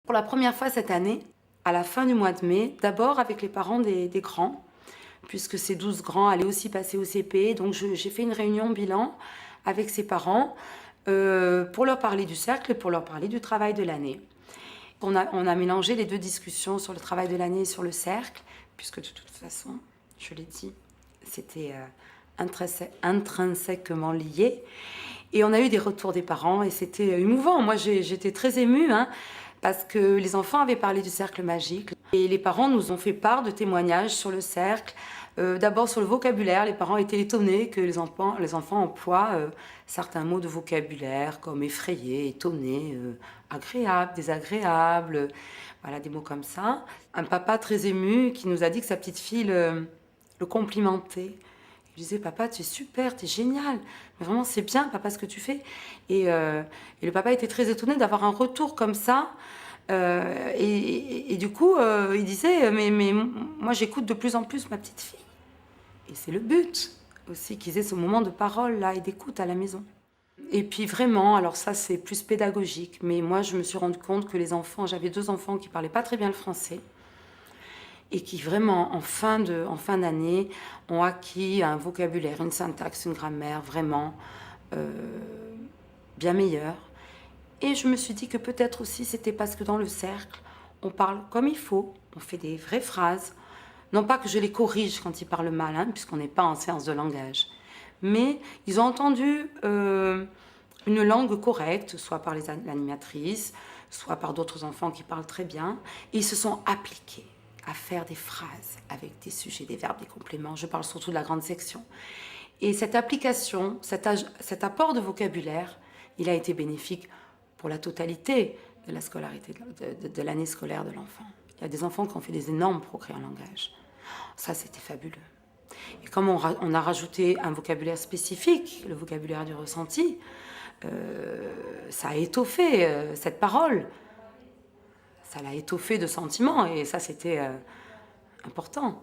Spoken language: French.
Pour la première fois cette année, à la fin du mois de mai, d'abord avec les parents des grands, puisque ces 12 grands allaient aussi passer au CP. Donc j'ai fait une réunion bilan avec ses parents pour leur parler du cercle et pour leur parler du travail de l'année. On a mélangé les deux discussions sur le travail de l'année et sur le cercle, puisque de toute façon, je l'ai dit, c'était intrinsèquement lié. Et on a eu des retours des parents et c'était émouvant. Moi, j'étais très émue, hein, parce que les enfants avaient parlé du cercle magique. Et les parents nous ont fait part de témoignages sur le cercle. D'abord sur le vocabulaire, les parents étaient étonnés que les enfants emploient certains mots de vocabulaire comme effrayé, étonné, agréable, désagréable, voilà des mots comme ça. Un papa très ému qui nous a dit que sa petite fille le complimentait. Il disait, papa, tu es super, tu es génial. Mais vraiment, c'est bien, papa, ce que tu fais. Et le papa était très étonné d'avoir un retour comme ça. Et du coup, il disait, mais moi, j'écoute de plus en plus ma petite fille. Et c'est le but aussi, qu'ils aient ce moment de parole là et d'écoute à la maison. Et puis vraiment, alors ça c'est plus pédagogique, mais moi je me suis rendu compte que les enfants, j'avais 2 enfants qui parlaient pas très bien le français et qui vraiment en fin d'année ont acquis un vocabulaire, une syntaxe, une grammaire vraiment bien meilleure. Et je me suis dit que peut-être aussi c'était parce que dans le cercle, on parle comme il faut, on fait des vraies phrases. Non pas que je les corrige quand ils parlent mal, hein, puisqu'on n'est pas en séance de langage. Mais ils ont entendu une langue correcte, soit par l'animatrice, soit par d'autres enfants qui parlent très bien. Et ils se sont appliqués à faire des phrases avec des sujets, des verbes, des compléments. Je parle surtout de la grande section. Et cette application, cet apport de vocabulaire, il a été bénéfique pour la totalité de la scolarité, de l'année scolaire de l'enfant. Il y a des enfants qui ont fait des énormes progrès en langage. Ça, c'était fabuleux. Et comme on a rajouté un vocabulaire spécifique, le vocabulaire du ressenti, ça a étoffé cette parole. Ça l'a étoffé de sentiments et ça, c'était important.